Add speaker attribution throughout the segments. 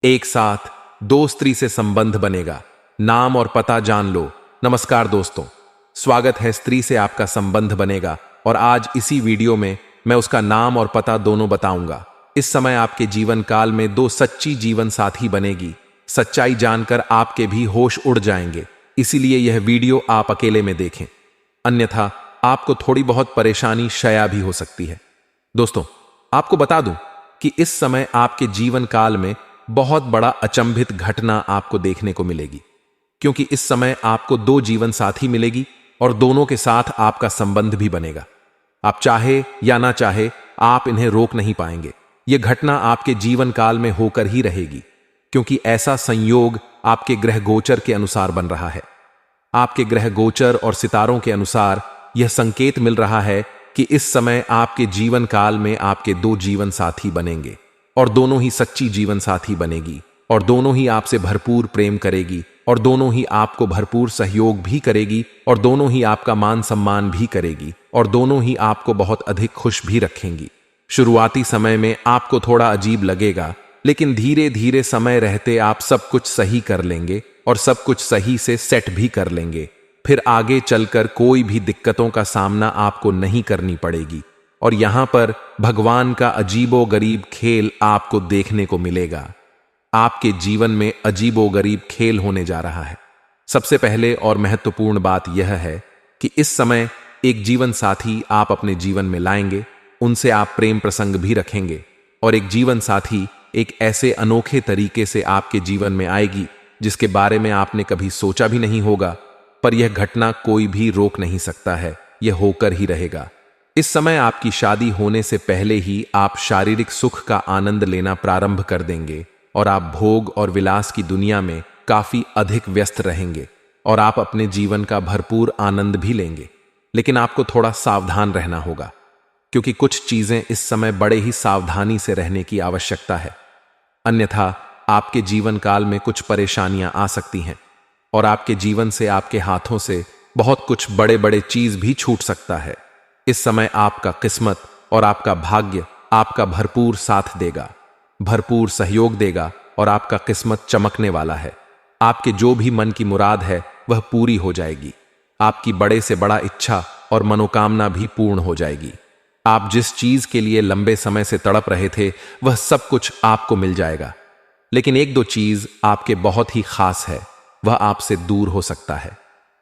Speaker 1: एक साथ दो स्त्री से संबंध बनेगा। नाम और पता जान लो। नमस्कार दोस्तों, स्वागत है स्त्री से आपका संबंध बनेगा। और आज इसी वीडियो में मैं उसका नाम और पता दोनों बताऊंगा। इस समय आपके जीवन काल में दो सच्ची जीवन साथी बनेगी। सच्चाई जानकर आपके भी होश उड़ जाएंगे, इसीलिए यह वीडियो आप अकेले में देखें, अन्यथा आपको थोड़ी बहुत परेशानी शया भी हो सकती है। दोस्तों, आपको बता दूं कि इस समय आपके जीवन काल में बहुत बड़ा अचंभित घटना आपको देखने को मिलेगी, क्योंकि इस समय आपको दो जीवन साथी मिलेगी और दोनों के साथ आपका संबंध भी बनेगा। आप चाहे या ना चाहे, आप इन्हें रोक नहीं पाएंगे। यह घटना आपके जीवन काल में होकर ही रहेगी, क्योंकि ऐसा संयोग आपके ग्रह गोचर के अनुसार बन रहा है। आपके ग्रह गोचर और सितारों के अनुसार यह संकेत मिल रहा है कि इस समय आपके जीवन काल में आपके दो जीवन साथी बनेंगे और दोनों ही सच्ची जीवन साथी बनेगी और दोनों ही आपसे भरपूर प्रेम करेगी और दोनों ही आपको भरपूर सहयोग भी करेगी और दोनों ही आपका मान सम्मान भी करेगी और दोनों ही आपको बहुत अधिक खुश भी रखेंगी। शुरुआती समय में आपको थोड़ा अजीब लगेगा, लेकिन धीरे धीरे समय रहते आप सब कुछ सही कर लेंगे और सब कुछ सही से सेट भी कर लेंगे। फिर आगे चलकर कोई भी दिक्कतों का सामना आपको नहीं करनी पड़ेगी और यहां पर भगवान का अजीबो गरीब खेल आपको देखने को मिलेगा। आपके जीवन में अजीबो गरीब खेल होने जा रहा है। सबसे पहले और महत्वपूर्ण बात यह है कि इस समय एक जीवन साथी आप अपने जीवन में लाएंगे, उनसे आप प्रेम प्रसंग भी रखेंगे और एक जीवन साथी एक ऐसे अनोखे तरीके से आपके जीवन में आएगी जिसके बारे में आपने कभी सोचा भी नहीं होगा, पर यह घटना कोई भी रोक नहीं सकता है, यह होकर ही रहेगा। इस समय आपकी शादी होने से पहले ही आप शारीरिक सुख का आनंद लेना प्रारंभ कर देंगे और आप भोग और विलास की दुनिया में काफी अधिक व्यस्त रहेंगे और आप अपने जीवन का भरपूर आनंद भी लेंगे। लेकिन आपको थोड़ा सावधान रहना होगा, क्योंकि कुछ चीजें इस समय बड़े ही सावधानी से रहने की आवश्यकता है, अन्यथा आपके जीवन काल में कुछ परेशानियां आ सकती हैं और आपके जीवन से, आपके हाथों से बहुत कुछ बड़े बड़े चीज भी छूट सकता है। इस समय आपका किस्मत और आपका भाग्य आपका भरपूर साथ देगा, भरपूर सहयोग देगा और आपका किस्मत चमकने वाला है। आपके जो भी मन की मुराद है वह पूरी हो जाएगी। आपकी बड़े से बड़ा इच्छा और मनोकामना भी पूर्ण हो जाएगी। आप जिस चीज के लिए लंबे समय से तड़प रहे थे वह सब कुछ आपको मिल जाएगा। लेकिन एक दो चीज आपके बहुत ही खास है, वह आपसे दूर हो सकता है।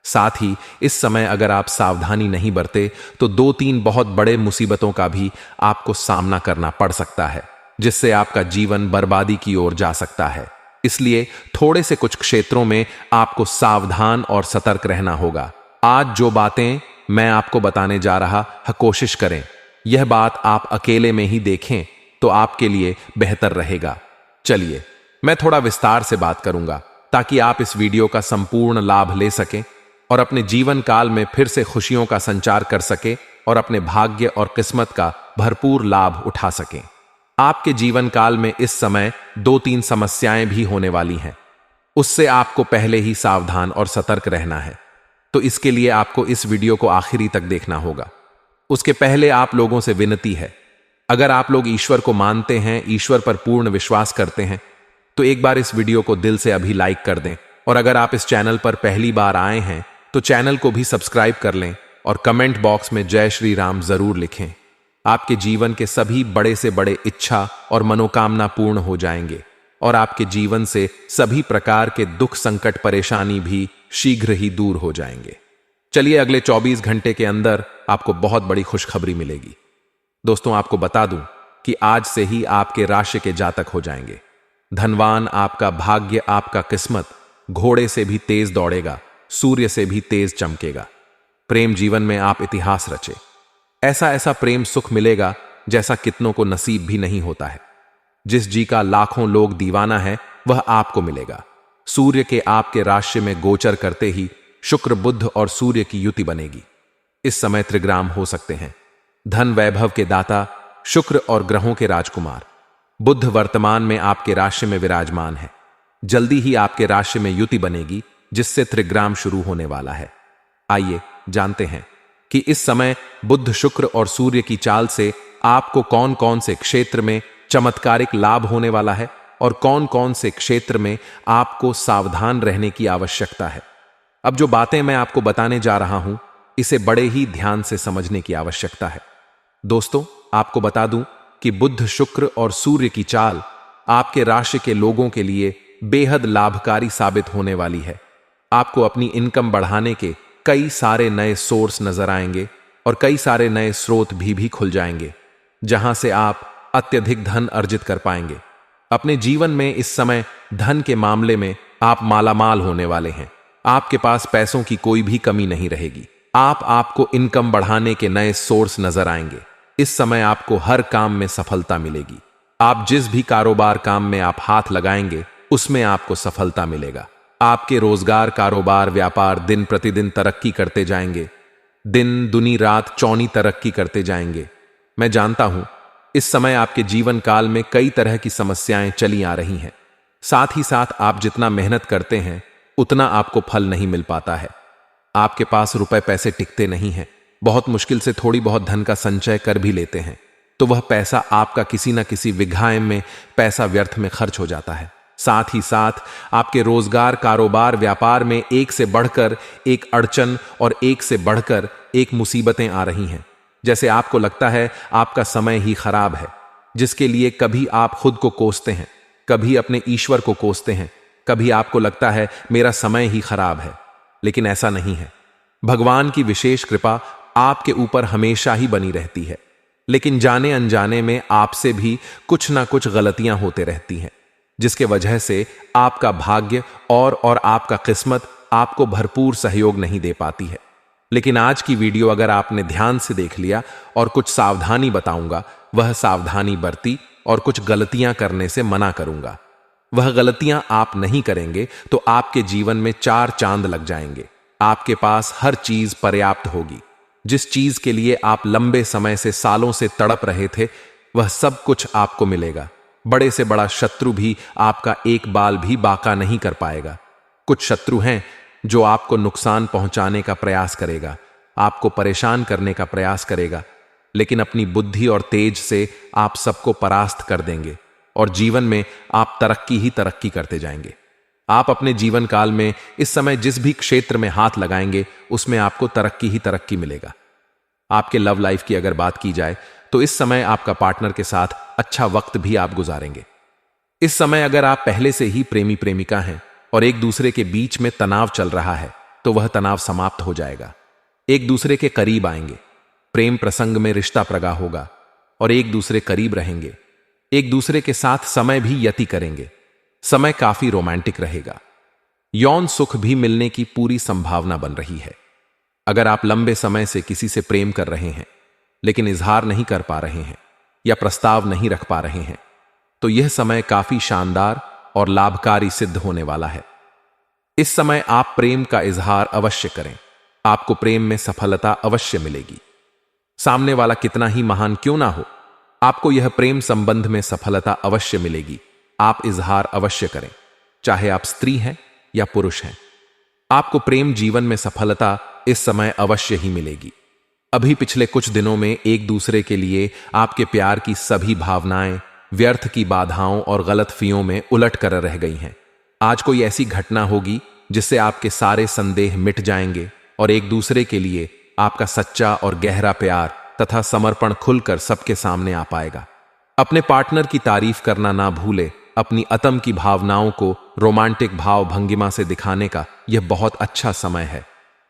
Speaker 1: साथ ही इस समय अगर आप सावधानी नहीं बरते तो दो तीन बहुत बड़े मुसीबतों का भी आपको सामना करना पड़ सकता है, जिससे आपका जीवन बर्बादी की ओर जा सकता है। इसलिए थोड़े से कुछ क्षेत्रों में आपको सावधान और सतर्क रहना होगा। आज जो बातें मैं आपको बताने जा रहा है, कोशिश करें यह बात आप अकेले में ही देखें तो आपके लिए बेहतर रहेगा। चलिए मैं थोड़ा विस्तार से बात करूंगा ताकि आप इस वीडियो का संपूर्ण लाभ ले सकें और अपने जीवन काल में फिर से खुशियों का संचार कर सके और अपने भाग्य और किस्मत का भरपूर लाभ उठा सकें। आपके जीवन काल में इस समय दो तीन समस्याएं भी होने वाली हैं, उससे आपको पहले ही सावधान और सतर्क रहना है। तो इसके लिए आपको इस वीडियो को आखिरी तक देखना होगा। उसके पहले आप लोगों से विनती है, अगर आप लोग ईश्वर को मानते हैं, ईश्वर पर पूर्ण विश्वास करते हैं, तो एक बार इस वीडियो को दिल से अभी लाइक कर दें और अगर आप इस चैनल पर पहली बार आए हैं तो चैनल को भी सब्सक्राइब कर लें और कमेंट बॉक्स में जय श्री राम जरूर लिखें। आपके जीवन के सभी बड़े से बड़े इच्छा और मनोकामना पूर्ण हो जाएंगे और आपके जीवन से सभी प्रकार के दुख, संकट, परेशानी भी शीघ्र ही दूर हो जाएंगे। चलिए अगले 24 घंटे के अंदर आपको बहुत बड़ी खुशखबरी मिलेगी। दोस्तों, आपको बता दूं कि आज से ही आपके राशि के जातक हो जाएंगे। धनवान आपका भाग्य, आपका किस्मत घोड़े से भी तेज दौड़ेगा, सूर्य से भी तेज चमकेगा। प्रेम जीवन में आप इतिहास रचे। ऐसा ऐसा प्रेम सुख मिलेगा जैसा कितनों को नसीब भी नहीं होता है। जिस जी का लाखों लोग दीवाना है वह आपको मिलेगा। सूर्य के आपके राशि में गोचर करते ही शुक्र, बुध और सूर्य की युति बनेगी। इस समय त्रिग्राम हो सकते हैं। धन वैभव के दाता शुक्र और ग्रहों के राजकुमार बुध वर्तमान में आपके राशि में विराजमान है। जल्दी ही आपके राशि में युति बनेगी जिससे त्रिग्राम शुरू होने वाला है। आइए जानते हैं कि इस समय बुध, शुक्र और सूर्य की चाल से आपको कौन कौन से क्षेत्र में चमत्कारिक लाभ होने वाला है। और कौन कौन से क्षेत्र में आपको सावधान रहने की आवश्यकता है। अब जो बातें मैं आपको बताने जा रहा हूं, इसे बड़े ही ध्यान से समझने की आवश्यकता है। दोस्तों, आपको बता दूं कि बुध, शुक्र और सूर्य की चाल आपके राशि के लोगों के लिए बेहद लाभकारी साबित होने वाली है। आपको अपनी इनकम बढ़ाने के कई सारे नए सोर्स नजर आएंगे और कई सारे नए स्रोत भी खुल जाएंगे, जहां से आप अत्यधिक धन अर्जित कर पाएंगे। अपने जीवन में इस समय धन के मामले में आप मालामाल होने वाले हैं। आपके पास पैसों की कोई भी कमी नहीं रहेगी। आपको इनकम बढ़ाने के नए सोर्स नजर आएंगे। इस समय आपको हर काम में सफलता मिलेगी। आप जिस भी कारोबार काम में आप हाथ लगाएंगे, उसमें आपको सफलता मिलेगा। आपके रोजगार, कारोबार, व्यापार दिन प्रतिदिन तरक्की करते जाएंगे। दिन दुनी रात चौनी तरक्की करते जाएंगे। मैं जानता हूं इस समय आपके जीवन काल में कई तरह की समस्याएं चली आ रही हैं। साथ ही साथ आप जितना मेहनत करते हैं, उतना आपको फल नहीं मिल पाता है। आपके पास रुपए पैसे टिकते नहीं हैं। बहुत मुश्किल से थोड़ी बहुत धन का संचय कर भी लेते हैं, तो वह पैसा आपका किसी न किसी विघायम में पैसा व्यर्थ में खर्च हो जाता है। साथ ही साथ आपके रोजगार, कारोबार, व्यापार में एक से बढ़कर एक अड़चन और एक से बढ़कर एक मुसीबतें आ रही हैं। जैसे आपको लगता है आपका समय ही खराब है, जिसके लिए कभी आप खुद को कोसते हैं, कभी अपने ईश्वर को कोसते हैं, कभी आपको लगता है मेरा समय ही खराब है। लेकिन ऐसा नहीं है। भगवान की विशेष कृपा आपके ऊपर हमेशा ही बनी रहती है, लेकिन जाने अनजाने में आपसे भी कुछ ना कुछ गलतियां होते रहती हैं, जिसके वजह से आपका भाग्य और आपका किस्मत आपको भरपूर सहयोग नहीं दे पाती है। लेकिन आज की वीडियो अगर आपने ध्यान से देख लिया और कुछ सावधानी बताऊंगा, वह सावधानी बरती और कुछ गलतियां करने से मना करूंगा, वह गलतियां आप नहीं करेंगे तो आपके जीवन में 4 चांद लग जाएंगे। आपके पास हर चीज पर्याप्त होगी। जिस चीज के लिए आप लंबे समय से, सालों से तड़प रहे थे, वह सब कुछ आपको मिलेगा। बड़े से बड़ा शत्रु भी आपका एक बाल भी बाका नहीं कर पाएगा। कुछ शत्रु हैं जो आपको नुकसान पहुंचाने का प्रयास करेगा, आपको परेशान करने का प्रयास करेगा, लेकिन अपनी बुद्धि और तेज से आप सबको परास्त कर देंगे और जीवन में आप तरक्की ही तरक्की करते जाएंगे। आप अपने जीवन काल में इस समय जिस भी क्षेत्र में हाथ लगाएंगे, उसमें आपको तरक्की ही तरक्की मिलेगा। आपके लव लाइफ की अगर बात की जाए तो इस समय आपका पार्टनर के साथ अच्छा वक्त भी आप गुजारेंगे। इस समय अगर आप पहले से ही प्रेमी प्रेमिका हैं और एक दूसरे के बीच में तनाव चल रहा है, तो वह तनाव समाप्त हो जाएगा। एक दूसरे के करीब आएंगे, प्रेम प्रसंग में रिश्ता प्रगा होगा और एक दूसरे करीब रहेंगे। एक दूसरे के साथ समय भी व्यती करेंगे। समय काफी रोमांटिक रहेगा। यौन सुख भी मिलने की पूरी संभावना बन रही है। अगर आप लंबे समय से किसी से प्रेम कर रहे हैं, लेकिन इजहार नहीं कर पा रहे हैं या प्रस्ताव नहीं रख पा रहे हैं, तो यह समय काफी शानदार और लाभकारी सिद्ध होने वाला है। इस समय आप प्रेम का इजहार अवश्य करें। आपको प्रेम में सफलता अवश्य मिलेगी। सामने वाला कितना ही महान क्यों ना हो, आपको यह प्रेम संबंध में सफलता अवश्य मिलेगी। आप इजहार अवश्य करें, चाहे आप स्त्री हैं या पुरुष हैं। आपको प्रेम जीवन में सफलता इस समय अवश्य ही मिलेगी। अभी पिछले कुछ दिनों में एक दूसरे के लिए आपके प्यार की सभी भावनाएं व्यर्थ की बाधाओं और गलतफहमियों में उलट कर रह गई हैं। आज कोई ऐसी घटना होगी जिससे आपके सारे संदेह मिट जाएंगे और एक दूसरे के लिए आपका सच्चा और गहरा प्यार तथा समर्पण खुलकर सबके सामने आ पाएगा। अपने पार्टनर की तारीफ करना ना भूले। अपनी अतम की भावनाओं को रोमांटिक भाव भंगिमा से दिखाने का यह बहुत अच्छा समय है।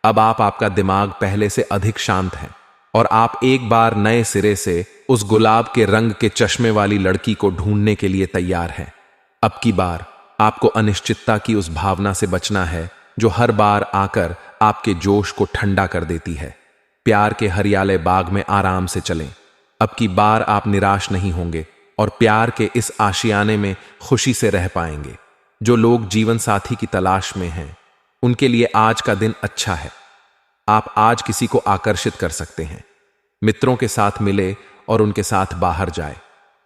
Speaker 1: अब आपका दिमाग पहले से अधिक शांत है और आप एक बार नए सिरे से उस गुलाब के रंग के चश्मे वाली लड़की को ढूंढने के लिए तैयार हैं। अब की बार आपको अनिश्चितता की उस भावना से बचना है जो हर बार आकर आपके जोश को ठंडा कर देती है। प्यार के हरियाले बाग में आराम से चलें। अब की बार आप निराश नहीं होंगे और प्यार के इस आशियाने में खुशी से रह पाएंगे। जो लोग जीवन साथी की तलाश में हैं, उनके लिए आज का दिन अच्छा है। आप आज किसी को आकर्षित कर सकते हैं। मित्रों के साथ मिले और उनके साथ बाहर जाए।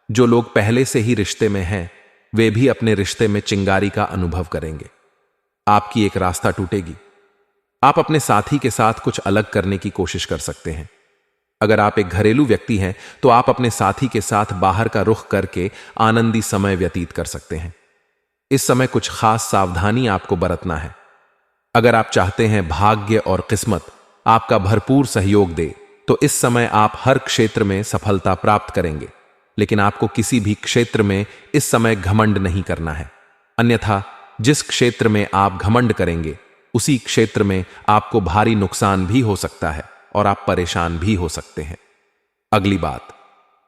Speaker 1: जो लोग पहले से ही रिश्ते में हैं, वे भी अपने रिश्ते में चिंगारी का अनुभव करेंगे। आपकी एक रास्ता टूटेगी। आप अपने साथी के साथ कुछ अलग करने की कोशिश कर सकते हैं। अगर आप एक घरेलू व्यक्ति हैं तो आप अपने साथी के साथ बाहर का रुख करके आनंदी समय व्यतीत कर सकते हैं। इस समय कुछ खास सावधानी आपको बरतना है। अगर आप चाहते हैं भाग्य और किस्मत आपका भरपूर सहयोग दे तो इस समय आप हर क्षेत्र में सफलता प्राप्त करेंगे, लेकिन आपको किसी भी क्षेत्र में इस समय घमंड नहीं करना है। अन्यथा जिस क्षेत्र में आप घमंड करेंगे उसी क्षेत्र में आपको भारी नुकसान भी हो सकता है और आप परेशान भी हो सकते हैं। अगली बात,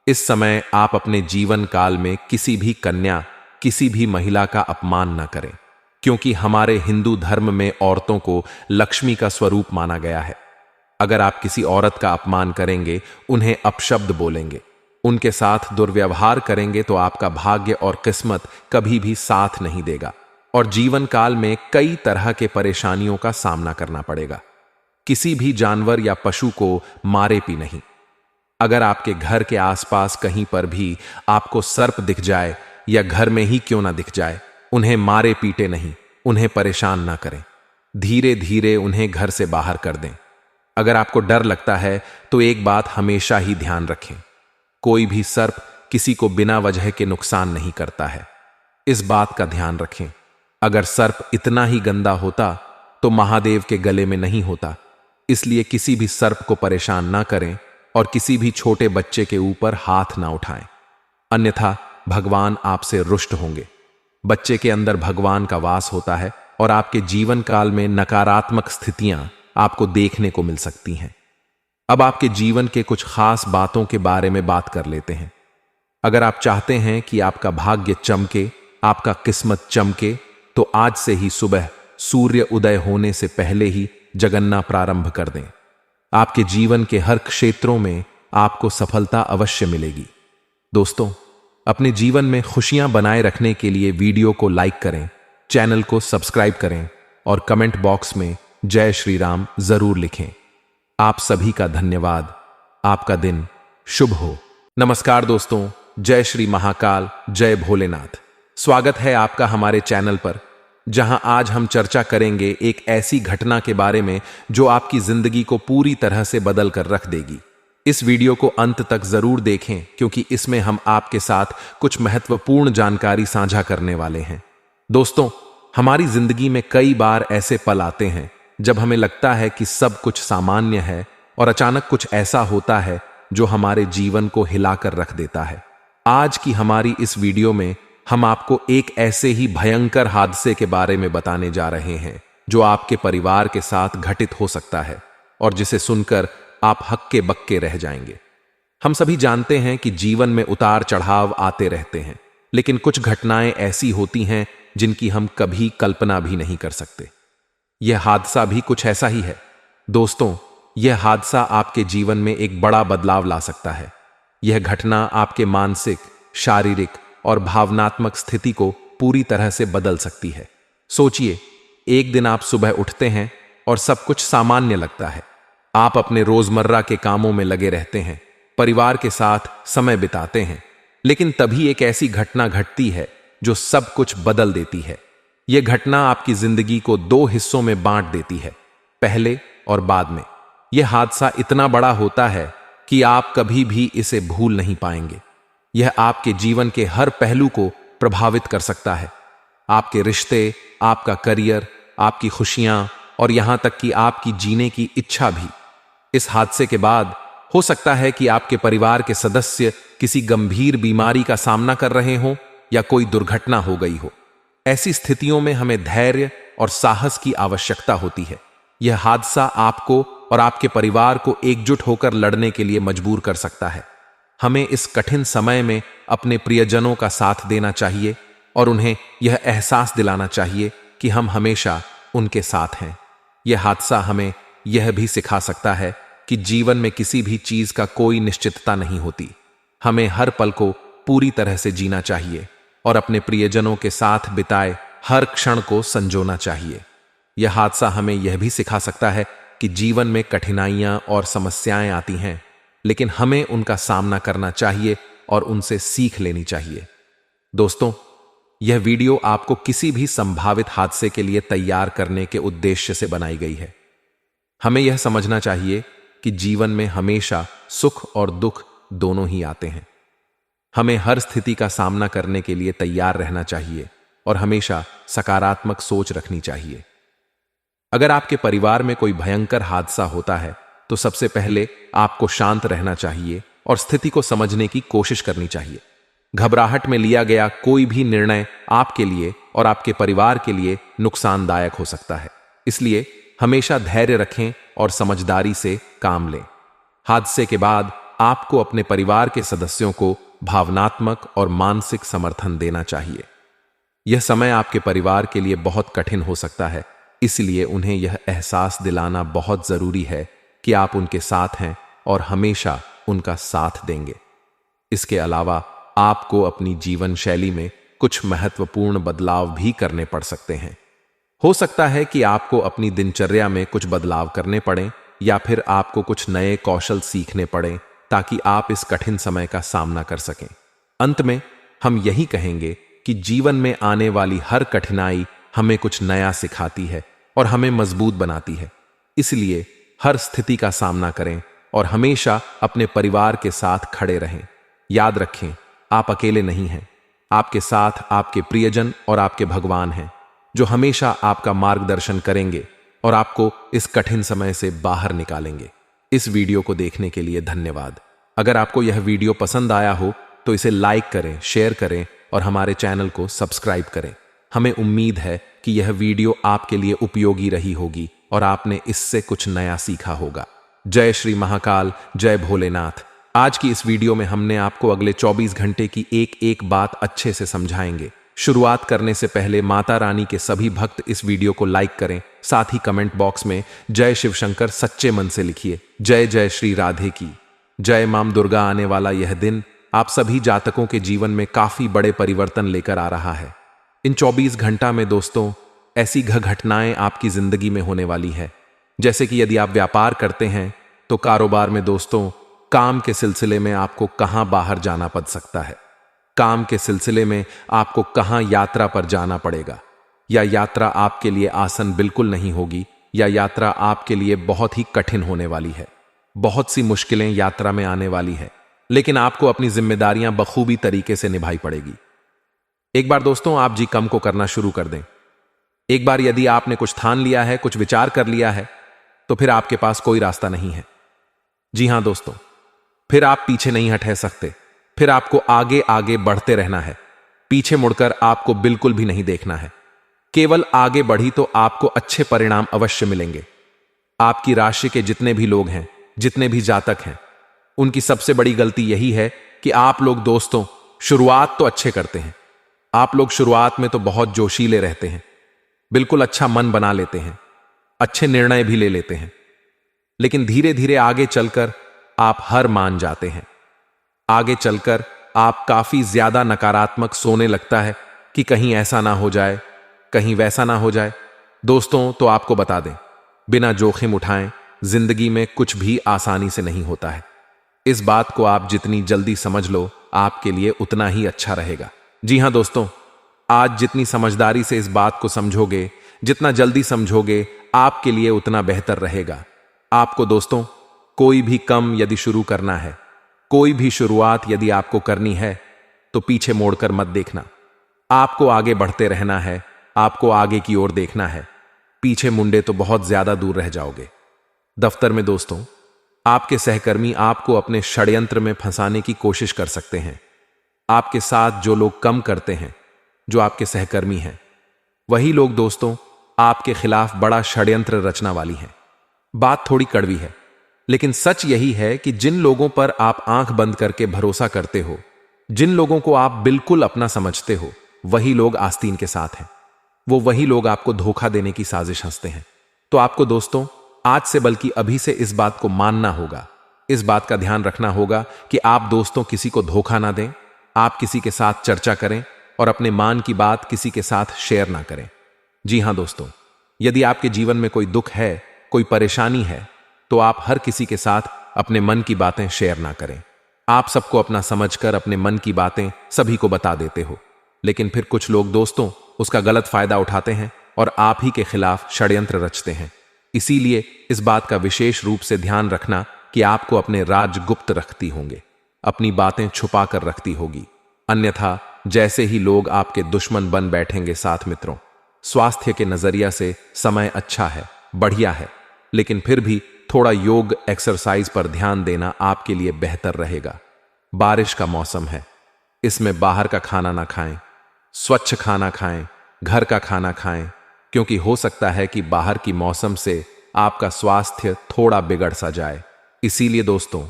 Speaker 1: इस समय आप अपने जीवन काल में किसी भी कन्या, किसी भी महिला का अपमान न करें, क्योंकि हमारे हिंदू धर्म में औरतों को लक्ष्मी का स्वरूप माना गया है। अगर आप किसी औरत का अपमान करेंगे, उन्हें अपशब्द बोलेंगे, उनके साथ दुर्व्यवहार करेंगे तो आपका भाग्य और किस्मत कभी भी साथ नहीं देगा और जीवन काल में कई तरह के परेशानियों का सामना करना पड़ेगा। किसी भी जानवर या पशु को मारे भी नहीं। अगर आपके घर के आसपास कहीं पर भी आपको सर्प दिख जाए या घर में ही क्यों ना दिख जाए, उन्हें मारे पीटे नहीं, उन्हें परेशान ना करें, धीरे धीरे उन्हें घर से बाहर कर दें। अगर आपको डर लगता है तो एक बात हमेशा ही ध्यान रखें, कोई भी सर्प किसी को बिना वजह के नुकसान नहीं करता है। इस बात का ध्यान रखें। अगर सर्प इतना ही गंदा होता तो महादेव के गले में नहीं होता। इसलिए किसी भी सर्प को परेशान ना करें और किसी भी छोटे बच्चे के ऊपर हाथ ना उठाएं, अन्यथा भगवान आपसे रुष्ट होंगे। बच्चे के अंदर भगवान का वास होता है और आपके जीवन काल में नकारात्मक स्थितियां आपको देखने को मिल सकती हैं। अब आपके जीवन के कुछ खास बातों के बारे में बात कर लेते हैं। अगर आप चाहते हैं कि आपका भाग्य चमके, आपका किस्मत चमके, तो आज से ही सुबह सूर्य उदय होने से पहले ही जगन्ना प्रारंभ कर दें। आपके जीवन के हर क्षेत्रों में आपको सफलता अवश्य मिलेगी। दोस्तों, अपने जीवन में खुशियां बनाए रखने के लिए वीडियो को लाइक करें, चैनल को सब्सक्राइब करें और कमेंट बॉक्स में जय श्री राम जरूर लिखें। आप सभी का धन्यवाद। आपका दिन शुभ हो। नमस्कार दोस्तों, जय श्री महाकाल, जय भोलेनाथ। स्वागत है आपका हमारे चैनल पर, जहां आज हम चर्चा करेंगे एक ऐसी घटना के बारे में जो आपकी जिंदगी को पूरी तरह से बदल कर रख देगी। इस वीडियो को अंत तक जरूर देखें, क्योंकि इसमें हम आपके साथ कुछ महत्वपूर्ण जानकारी साझा करने वाले हैं। दोस्तों, हमारी जिंदगी में कई बार ऐसे पल आते हैं जब हमें लगता है कि सब कुछ सामान्य है और अचानक कुछ ऐसा होता है जो हमारे जीवन को हिलाकर रख देता है। आज की हमारी इस वीडियो में हम आपको एक ऐसे ही भयंकर हादसे के बारे में बताने जा रहे हैं जो आपके परिवार के साथ घटित हो सकता है और जिसे सुनकर आप हक्के बक्के रह जाएंगे। हम सभी जानते हैं कि जीवन में उतार चढ़ाव आते रहते हैं, लेकिन कुछ घटनाएं ऐसी होती हैं जिनकी हम कभी कल्पना भी नहीं कर सकते। यह हादसा भी कुछ ऐसा ही है। दोस्तों, यह हादसा आपके जीवन में एक बड़ा बदलाव ला सकता है। यह घटना आपके मानसिक, शारीरिक और भावनात्मक स्थिति को पूरी तरह से बदल सकती है। सोचिए, एक दिन आप सुबह उठते हैं और सब कुछ सामान्य लगता है। आप अपने रोजमर्रा के कामों में लगे रहते हैं, परिवार के साथ समय बिताते हैं, लेकिन तभी एक ऐसी घटना घटती है जो सब कुछ बदल देती है। यह घटना आपकी जिंदगी को दो हिस्सों में बांट देती है, पहले और बाद में। यह हादसा इतना बड़ा होता है कि आप कभी भी इसे भूल नहीं पाएंगे। यह आपके जीवन के हर पहलू को प्रभावित कर सकता है। आपके रिश्ते, आपका करियर, आपकी खुशियां और यहां तक कि आपकी जीने की इच्छा भी। इस हादसे के बाद हो सकता है कि आपके परिवार के सदस्य किसी गंभीर बीमारी का सामना कर रहे हों या कोई दुर्घटना हो गई हो। ऐसी स्थितियों में हमें धैर्य और साहस की आवश्यकता होती है। यह हादसा आपको और आपके परिवार को एकजुट होकर लड़ने के लिए मजबूर कर सकता है। हमें इस कठिन समय में अपने प्रियजनों का साथ देना चाहिए और उन्हें यह एहसास दिलाना चाहिए कि हम हमेशा उनके साथ हैं। यह हादसा हमें यह भी सिखा सकता है कि जीवन में किसी भी चीज का कोई निश्चितता नहीं होती। हमें हर पल को पूरी तरह से जीना चाहिए और अपने प्रियजनों के साथ बिताए हर क्षण को संजोना चाहिए। यह हादसा हमें यह भी सिखा सकता है कि जीवन में कठिनाइयां और समस्याएं आती हैं, लेकिन हमें उनका सामना करना चाहिए और उनसे सीख लेनी चाहिए। दोस्तों, यह वीडियो आपको किसी भी संभावित हादसे के लिए तैयार करने के उद्देश्य से बनाई गई है। हमें यह समझना चाहिए कि जीवन में हमेशा सुख और दुख दोनों ही आते हैं। हमें हर स्थिति का सामना करने के लिए तैयार रहना चाहिए और हमेशा सकारात्मक सोच रखनी चाहिए। अगर आपके परिवार में कोई भयंकर हादसा होता है तो सबसे पहले आपको शांत रहना चाहिए और स्थिति को समझने की कोशिश करनी चाहिए। घबराहट में लिया गया कोई भी निर्णय आपके लिए और आपके परिवार के लिए नुकसानदायक हो सकता है, इसलिए हमेशा धैर्य रखें और समझदारी से काम लें। हादसे के बाद आपको अपने परिवार के सदस्यों को भावनात्मक और मानसिक समर्थन देना चाहिए। यह समय आपके परिवार के लिए बहुत कठिन हो सकता है, इसलिए उन्हें यह एहसास दिलाना बहुत जरूरी है कि आप उनके साथ हैं और हमेशा उनका साथ देंगे। इसके अलावा आपको अपनी जीवन शैली में कुछ महत्वपूर्ण बदलाव भी करने पड़ सकते हैं। हो सकता है कि आपको अपनी दिनचर्या में कुछ बदलाव करने पड़ें या फिर आपको कुछ नए कौशल सीखने पड़ें ताकि आप इस कठिन समय का सामना कर सकें। अंत में हम यही कहेंगे कि जीवन में आने वाली हर कठिनाई हमें कुछ नया सिखाती है और हमें मजबूत बनाती है। इसलिए हर स्थिति का सामना करें और हमेशा अपने परिवार के साथ खड़े रहें। याद रखें, आप अकेले नहीं हैं। आपके साथ आपके प्रियजन और आपके भगवान हैं, जो हमेशा आपका मार्गदर्शन करेंगे और आपको इस कठिन समय से बाहर निकालेंगे। इस वीडियो को देखने के लिए धन्यवाद। अगर आपको यह वीडियो पसंद आया हो तो इसे लाइक करें, शेयर करें और हमारे चैनल को सब्सक्राइब करें। हमें उम्मीद है कि यह वीडियो आपके लिए उपयोगी रही होगी और आपने इससे कुछ नया सीखा होगा। जय श्री महाकाल, जय भोलेनाथ। आज की इस वीडियो में हमने आपको अगले 24 घंटे की एक एक बात अच्छे से समझाएंगे। शुरुआत करने से पहले माता रानी के सभी भक्त इस वीडियो को लाइक करें, साथ ही कमेंट बॉक्स में जय शिव शंकर सच्चे मन से लिखिए। जय जय श्री राधे की जय। मां दुर्गा आने वाला यह दिन आप सभी जातकों के जीवन में काफी बड़े परिवर्तन लेकर आ रहा है। इन 24 घंटा में दोस्तों ऐसी घटनाएं आपकी जिंदगी में होने वाली है, जैसे कि यदि आप व्यापार करते हैं तो कारोबार में दोस्तों काम के सिलसिले में आपको कहां बाहर जाना पड़ सकता है। काम के सिलसिले में आपको कहां यात्रा पर जाना पड़ेगा, या यात्रा आपके लिए आसान बिल्कुल नहीं होगी, या यात्रा आपके लिए बहुत ही कठिन होने वाली है। बहुत सी मुश्किलें यात्रा में आने वाली है, लेकिन आपको अपनी जिम्मेदारियां बखूबी तरीके से निभाई पड़ेगी। एक बार दोस्तों आप जी कम को करना शुरू कर दें। एक बार यदि आपने कुछ ठान लिया है, कुछ विचार कर लिया है, तो फिर आपके पास कोई रास्ता नहीं है। जी हां दोस्तों, फिर आप पीछे नहीं हट सकते। फिर आपको आगे आगे बढ़ते रहना है। पीछे मुड़कर आपको बिल्कुल भी नहीं देखना है। केवल आगे बढ़ी तो आपको अच्छे परिणाम अवश्य मिलेंगे। आपकी राशि के जितने भी लोग हैं, जितने भी जातक हैं, उनकी सबसे बड़ी गलती यही है कि आप लोग दोस्तों शुरुआत तो अच्छे करते हैं। आप लोग शुरुआत में तो बहुत जोशीले रहते हैं, बिल्कुल अच्छा मन बना लेते हैं, अच्छे निर्णय भी ले लेते हैं, लेकिन धीरे धीरे आगे चलकर आप हार मान जाते हैं। आगे चलकर आप काफी ज्यादा नकारात्मक सोने लगता है कि कहीं ऐसा ना हो जाए, कहीं वैसा ना हो जाए। दोस्तों तो आपको बता दें, बिना जोखिम उठाएं जिंदगी में कुछ भी आसानी से नहीं होता है। इस बात को आप जितनी जल्दी समझ लो आपके लिए उतना ही अच्छा रहेगा। जी हां दोस्तों, आज जितनी समझदारी से इस बात को समझोगे, जितना जल्दी समझोगे, आपके लिए उतना बेहतर रहेगा। आपको दोस्तों कोई भी काम यदि शुरू करना है, कोई भी शुरुआत यदि आपको करनी है, तो पीछे मोड़कर मत देखना। आपको आगे बढ़ते रहना है, आपको आगे की ओर देखना है। पीछे मुंडे तो बहुत ज्यादा दूर रह जाओगे। दफ्तर में दोस्तों आपके सहकर्मी आपको अपने षड्यंत्र में फंसाने की कोशिश कर सकते हैं। आपके साथ जो लोग कम करते हैं, जो आपके सहकर्मी हैं, वही लोग दोस्तों आपके खिलाफ बड़ा षड्यंत्र रचना वाली हैं। बात थोड़ी कड़वी है, लेकिन सच यही है कि जिन लोगों पर आप आंख बंद करके भरोसा करते हो, जिन लोगों को आप बिल्कुल अपना समझते हो, वही लोग आस्तीन के साथ हैं। वो वही लोग आपको धोखा देने की साजिश हंसते हैं। तो आपको दोस्तों आज से बल्कि अभी से इस बात को मानना होगा, इस बात का ध्यान रखना होगा कि आप दोस्तों किसी को धोखा ना दें, आप किसी के साथ चर्चा करें और अपने मान की बात किसी के साथ शेयर ना करें। जी हां दोस्तों, यदि आपके जीवन में कोई दुख है, कोई परेशानी है, तो आप हर किसी के साथ अपने मन की बातें शेयर ना करें। आप सबको अपना समझकर अपने मन की बातें सभी को बता देते हो, लेकिन फिर कुछ लोग दोस्तों उसका गलत फायदा उठाते हैं और आप ही के खिलाफ षड्यंत्र रचते हैं। इसीलिए इस बात का विशेष रूप से ध्यान रखना कि आपको अपने राज गुप्त रखती होंगे, अपनी बातें छुपा कर रखती होगी। अन्यथा जैसे ही लोग आपके दुश्मन बन बैठेंगे। साथ मित्रों, स्वास्थ्य के नजरिया से समय अच्छा है, बढ़िया है, लेकिन फिर भी थोड़ा योग एक्सरसाइज पर ध्यान देना आपके लिए बेहतर रहेगा। बारिश का मौसम है, इसमें बाहर का खाना ना खाएं, स्वच्छ खाना खाएं, घर का खाना खाएं, क्योंकि हो सकता है कि बाहर की मौसम से आपका स्वास्थ्य थोड़ा बिगड़ सा जाए। इसीलिए दोस्तों,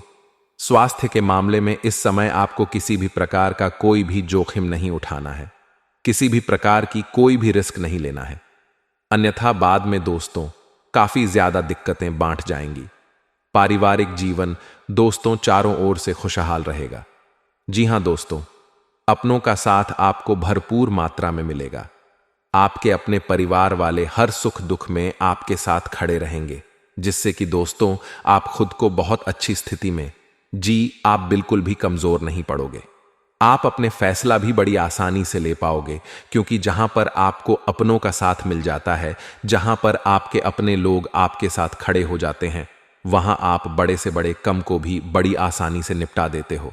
Speaker 1: स्वास्थ्य के मामले में इस समय आपको किसी भी प्रकार का कोई भी जोखिम नहीं उठाना है, किसी भी प्रकार की कोई भी रिस्क नहीं लेना है। अन्यथा बाद में दोस्तों काफी ज्यादा दिक्कतें बांट जाएंगी। पारिवारिक जीवन दोस्तों चारों ओर से खुशहाल रहेगा। जी हां दोस्तों, अपनों का साथ आपको भरपूर मात्रा में मिलेगा। आपके अपने परिवार वाले हर सुख दुख में आपके साथ खड़े रहेंगे, जिससे कि दोस्तों आप खुद को बहुत अच्छी स्थिति में आप बिल्कुल भी कमजोर नहीं पड़ोगे। आप अपने फैसला भी बड़ी आसानी से ले पाओगे, क्योंकि जहां पर आपको अपनों का साथ मिल जाता है, जहां पर आपके अपने लोग आपके साथ खड़े हो जाते हैं, वहां आप बड़े से बड़े कम को भी बड़ी आसानी से निपटा देते हो।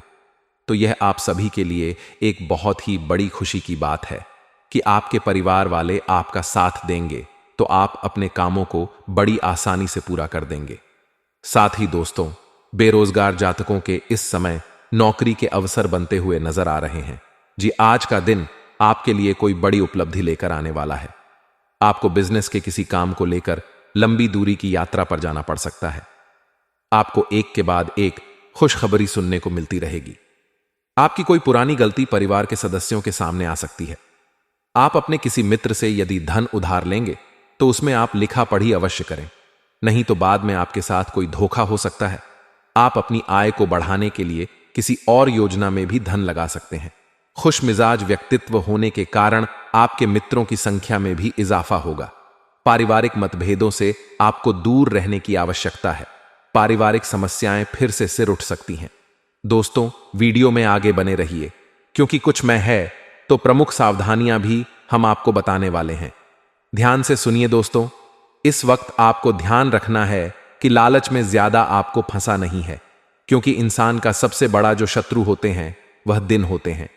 Speaker 1: तो यह आप सभी के लिए एक बहुत ही बड़ी खुशी की बात है कि आपके परिवार वाले आपका साथ देंगे, तो आप अपने कामों को बड़ी आसानी से पूरा कर देंगे। साथ ही दोस्तों, बेरोजगार जातकों के इस समय नौकरी के अवसर बनते हुए नजर आ रहे हैं। जी, आज का दिन आपके लिए कोई बड़ी उपलब्धि लेकर आने वाला है। आपको बिजनेस के किसी काम को लेकर लंबी दूरी की यात्रा पर जाना पड़ सकता है। आपको एक के बाद एक खुशखबरी सुनने को मिलती रहेगी। आपकी कोई पुरानी गलती परिवार के सदस्यों के सामने आ सकती है। आप अपने किसी मित्र से यदि धन उधार लेंगे तो उसमें आप लिखा पढ़ी अवश्य करें, नहीं तो बाद में आपके साथ कोई धोखा हो सकता है। आप अपनी आय को बढ़ाने के लिए किसी और योजना में भी धन लगा सकते हैं। खुश मिजाज व्यक्तित्व होने के कारण आपके मित्रों की संख्या में भी इजाफा होगा। पारिवारिक मतभेदों से आपको दूर रहने की आवश्यकता है। पारिवारिक समस्याएं फिर से सिर उठ सकती हैं। दोस्तों, वीडियो में आगे बने रहिए, क्योंकि कुछ में है तो प्रमुख सावधानियां भी हम आपको बताने वाले हैं। ध्यान से सुनिए दोस्तों। इस वक्त आपको ध्यान रखना है कि लालच में ज्यादा आपको फंसा नहीं है, क्योंकि इंसान का सबसे बड़ा जो शत्रु होते हैं वह दिन होते हैं।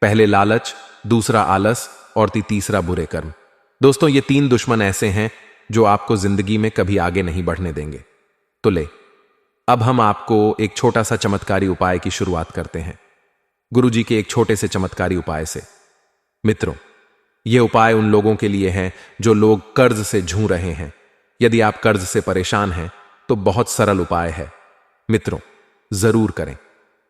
Speaker 1: पहले लालच, दूसरा आलस और तीसरा बुरे कर्म। दोस्तों, ये तीन दुश्मन ऐसे हैं जो आपको जिंदगी में कभी आगे नहीं बढ़ने देंगे। तो ले, अब हम आपको एक छोटा सा चमत्कारी उपाय की शुरुआत करते हैं, गुरुजी के एक छोटे से चमत्कारी उपाय से। मित्रों, यह उपाय उन लोगों के लिए है जो लोग कर्ज से जूझ रहे हैं। यदि आप कर्ज से परेशान हैं तो बहुत सरल उपाय है। मित्रों, जरूर करें।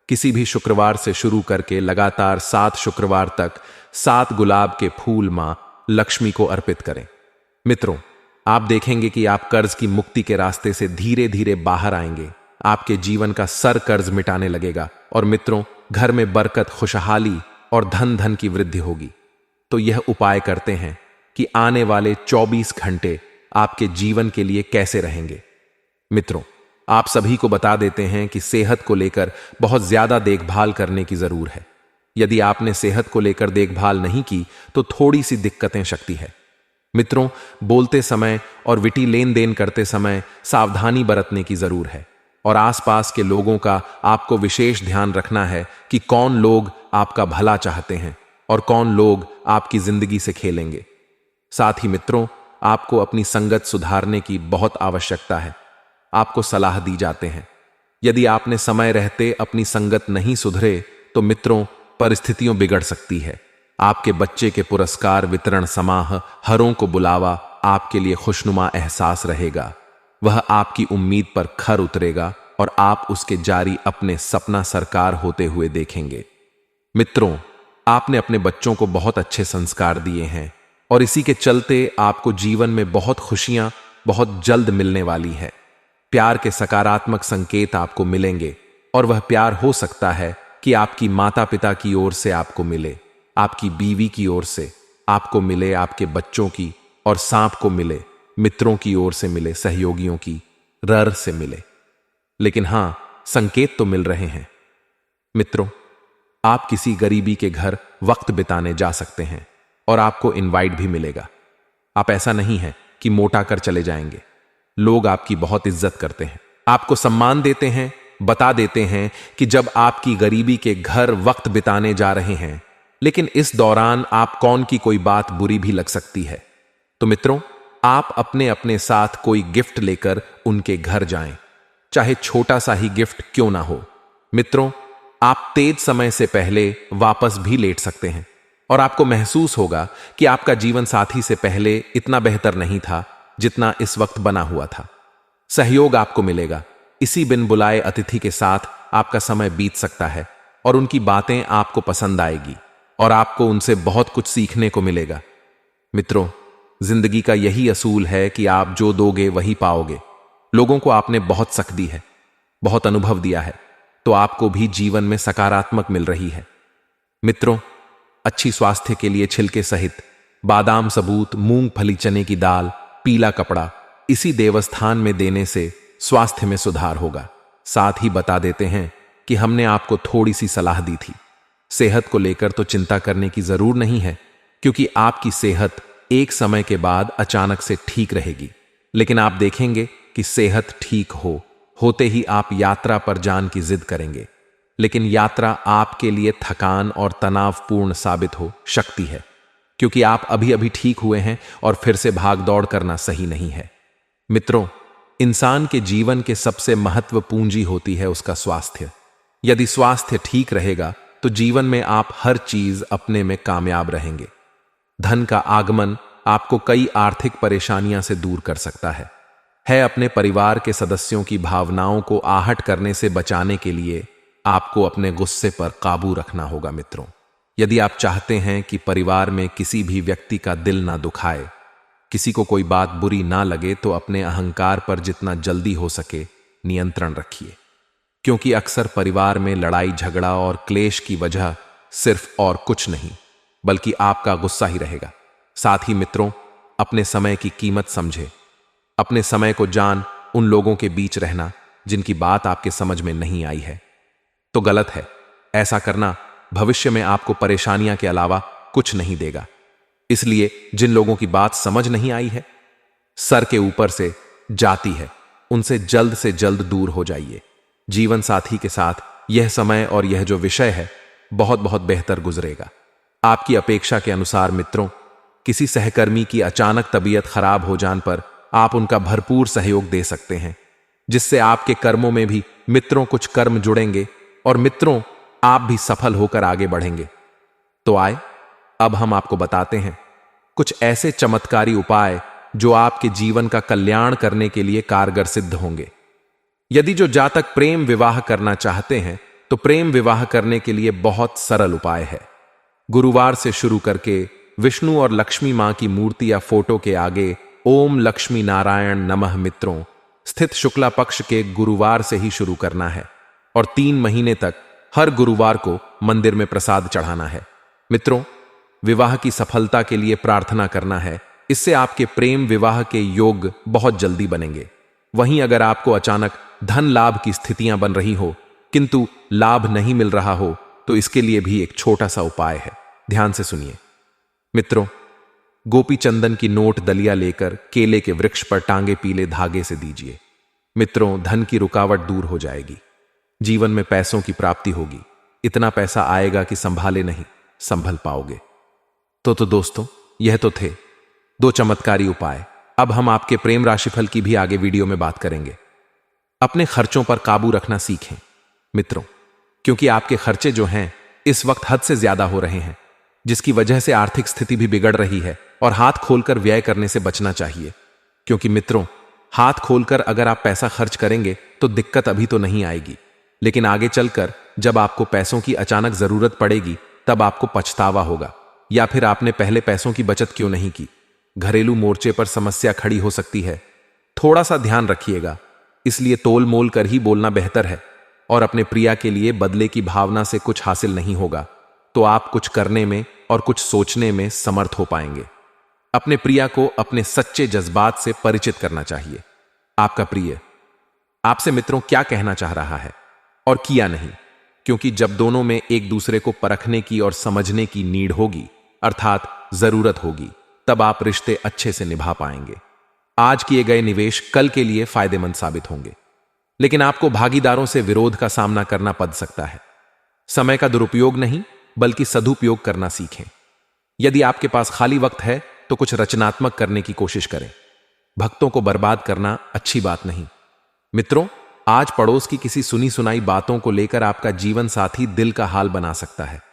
Speaker 1: किसी भी शुक्रवार से शुरू करके लगातार 7 शुक्रवार तक 7 गुलाब के फूल मां लक्ष्मी को अर्पित करें। मित्रों, आप देखेंगे कि आप कर्ज की मुक्ति के रास्ते से धीरे धीरे बाहर आएंगे। आपके जीवन का सर कर्ज मिटाने लगेगा और मित्रों, घर में बरकत, खुशहाली और धन की वृद्धि होगी। तो यह उपाय करते हैं कि आने वाले 24 घंटे आपके जीवन के लिए कैसे रहेंगे। मित्रों, आप सभी को बता देते हैं कि सेहत को लेकर बहुत ज्यादा देखभाल करने की जरूर है। यदि आपने सेहत को लेकर देखभाल नहीं की तो थोड़ी सी दिक्कतें शक्ति है। मित्रों, बोलते समय और विटी लेन देन करते समय सावधानी बरतने की जरूर है और आसपास के लोगों का आपको विशेष ध्यान रखना है कि कौन लोग आपका भला चाहते हैं और कौन लोग आपकी जिंदगी से खेलेंगे। साथ ही मित्रों, आपको अपनी संगत सुधारने की बहुत आवश्यकता है। आपको सलाह दी जाते हैं, यदि आपने समय रहते अपनी संगत नहीं सुधरे तो मित्रों, परिस्थितियों बिगड़ सकती है। आपके बच्चे के पुरस्कार वितरण समाह, हरों को बुलावा आपके लिए खुशनुमा एहसास रहेगा। वह आपकी उम्मीद पर खर उतरेगा और आप उसके जारी अपने सपना साकार होते हुए देखेंगे। मित्रों, आपने अपने बच्चों को बहुत अच्छे संस्कार दिए हैं और इसी के चलते आपको जीवन में बहुत खुशियां बहुत जल्द मिलने वाली है। प्यार के सकारात्मक संकेत आपको मिलेंगे और वह प्यार हो सकता है कि आपकी माता पिता की ओर से आपको मिले, आपकी बीवी की ओर से आपको मिले, आपके बच्चों की और सांप को मिले, मित्रों की ओर से मिले, सहयोगियों की रर से मिले। लेकिन हां, संकेत तो मिल रहे हैं। मित्रों, आप किसी गरीबी के घर वक्त बिताने जा सकते हैं और आपको इनवाइट भी मिलेगा। आप ऐसा नहीं है कि मोटा कर चले जाएंगे। लोग आपकी बहुत इज्जत करते हैं। आपको सम्मान देते हैं, बता देते हैं कि जब आपकी गरीबी के घर वक्त बिताने जा रहे हैं, लेकिन इस दौरान आप कौन की कोई बात बुरी भी लग सकती है। तो मित्रों, आप अपने अपने साथ कोई गिफ्ट लेकर उनके घर जाएं, चाहे छोटा सा ही गिफ्ट क्यों ना हो। मित्रों, आप तेज समय से पहले वापस भी लेट सकते हैं और आपको महसूस होगा कि आपका जीवन साथी से पहले इतना बेहतर नहीं था जितना इस वक्त बना हुआ था। सहयोग आपको मिलेगा। इसी बिन बुलाए अतिथि के साथ आपका समय बीत सकता है और उनकी बातें आपको पसंद आएगी और आपको उनसे बहुत कुछ सीखने को मिलेगा। मित्रों, जिंदगी का यही असूल है कि आप जो दोगे वही पाओगे। लोगों को आपने बहुत सख दी है, बहुत अनुभव दिया है, तो आपको भी जीवन में सकारात्मक मिल रही है। मित्रों, अच्छी स्वास्थ्य के लिए छिलके सहित बादाम सबूत, मूंगफली, चने की दाल, पीला कपड़ा इसी देवस्थान में देने से स्वास्थ्य में सुधार होगा। साथ ही बता देते हैं कि हमने आपको थोड़ी सी सलाह दी थी। सेहत को लेकर तो चिंता करने की जरूर नहीं है, क्योंकि आपकी सेहत एक समय के बाद अचानक से ठीक रहेगी। लेकिन आप देखेंगे कि सेहत ठीक होते ही आप यात्रा पर जान की जिद करेंगे, लेकिन यात्रा आपके लिए थकान और तनावपूर्ण साबित हो सकती है, क्योंकि आप अभी अभी ठीक हुए हैं और फिर से भाग दौड़ करना सही नहीं है। मित्रों, इंसान के जीवन के सबसे महत्वपूर्ण पूंजी होती है उसका स्वास्थ्य। यदि स्वास्थ्य ठीक रहेगा तो जीवन में आप हर चीज अपने में कामयाब रहेंगे। धन का आगमन आपको कई आर्थिक परेशानियां से दूर कर सकता है अपने परिवार के सदस्यों की भावनाओं को आहट करने से बचाने के लिए आपको अपने गुस्से पर काबू रखना होगा। मित्रों, यदि आप चाहते हैं कि परिवार में किसी भी व्यक्ति का दिल ना दुखाए, किसी को कोई बात बुरी ना लगे, तो अपने अहंकार पर जितना जल्दी हो सके नियंत्रण रखिए, क्योंकि अक्सर परिवार में लड़ाई झगड़ा और क्लेश की वजह सिर्फ और कुछ नहीं बल्कि आपका गुस्सा ही रहेगा। साथ ही मित्रों, अपने समय की कीमत समझे। अपने समय को जान उन लोगों के बीच रहना जिनकी बात आपके समझ में नहीं आई है तो गलत है। ऐसा करना भविष्य में आपको परेशानियां के अलावा कुछ नहीं देगा। इसलिए जिन लोगों की बात समझ नहीं आई है, सर के ऊपर से जाती है, उनसे जल्द से जल्द दूर हो जाइए। जीवन साथी के साथ यह समय और यह जो विषय है बहुत बहुत बेहतर गुजरेगा। आपकी अपेक्षा के अनुसार मित्रों, किसी सहकर्मी की अचानक तबीयत खराब हो जाने पर आप उनका भरपूर सहयोग दे सकते हैं, जिससे आपके कर्मों में भी मित्रों कुछ कर्म जुड़ेंगे और मित्रों आप भी सफल होकर आगे बढ़ेंगे। तो आए, अब हम आपको बताते हैं कुछ ऐसे चमत्कारी उपाय जो आपके जीवन का कल्याण करने के लिए कारगर सिद्ध होंगे। यदि जो जातक प्रेम विवाह करना चाहते हैं तो प्रेम विवाह करने के लिए बहुत सरल उपाय है। गुरुवार से शुरू करके विष्णु और लक्ष्मी मां की मूर्ति या फोटो के आगे ओम लक्ष्मी नारायण नमः मित्रों स्थित शुक्ला पक्ष के गुरुवार से ही शुरू करना है और 3 महीने तक हर गुरुवार को मंदिर में प्रसाद चढ़ाना है। मित्रों, विवाह की सफलता के लिए प्रार्थना करना है। इससे आपके प्रेम विवाह के योग बहुत जल्दी बनेंगे। वहीं अगर आपको अचानक धन लाभ की स्थितियां बन रही हो किंतु लाभ नहीं मिल रहा हो तो इसके लिए भी एक छोटा सा उपाय है। ध्यान से सुनिए। मित्रों, गोपी चंदन की नोट दलिया लेकर केले के वृक्ष पर टांगे पीले धागे से दीजिए। मित्रों, धन की रुकावट दूर हो जाएगी। जीवन में पैसों की प्राप्ति होगी। इतना पैसा आएगा कि संभाले नहीं संभल पाओगे। तो दोस्तों, यह तो थे 2 चमत्कारी उपाय। अब हम आपके प्रेम राशिफल की भी आगे वीडियो में बात करेंगे। अपने खर्चों पर काबू रखना सीखें मित्रों, क्योंकि आपके खर्चे जो हैं इस वक्त हद से ज्यादा हो रहे हैं, जिसकी वजह से आर्थिक स्थिति भी बिगड़ रही है और हाथ खोलकर व्यय करने से बचना चाहिए। क्योंकि मित्रों, हाथ खोलकर अगर आप पैसा खर्च करेंगे तो दिक्कत अभी तो नहीं आएगी, लेकिन आगे चलकर जब आपको पैसों की अचानक जरूरत पड़ेगी तब आपको पछतावा होगा। या फिर आपने पहले पैसों की बचत क्यों नहीं की। घरेलू मोर्चे पर समस्या खड़ी हो सकती है। थोड़ा सा ध्यान रखिएगा। इसलिए तोल मोल कर ही बोलना बेहतर है। और अपने प्रिया के लिए बदले की भावना से कुछ हासिल नहीं होगा तो आप कुछ करने में और कुछ सोचने में समर्थ हो पाएंगे। अपने प्रिया को अपने सच्चे जज्बात से परिचित करना चाहिए। आपका प्रिय आपसे मित्रों क्या कहना चाह रहा है और किया नहीं, क्योंकि जब दोनों में एक दूसरे को परखने की और समझने की नीड होगी, अर्थात जरूरत होगी, तब आप रिश्ते अच्छे से निभा पाएंगे। आज किए गए निवेश कल के लिए फायदेमंद साबित होंगे। लेकिन आपको भागीदारों से विरोध का सामना करना पड़ सकता है। समय का दुरुपयोग नहीं, बल्कि सदुपयोग करना सीखें। यदि आपके पास खाली वक्त है तो कुछ रचनात्मक करने की कोशिश करें। भक्तों को बर्बाद करना अच्छी बात नहीं। मित्रों, आज पड़ोस की किसी सुनी सुनाई बातों को लेकर आपका जीवन साथी दिल का हाल बना सकता है।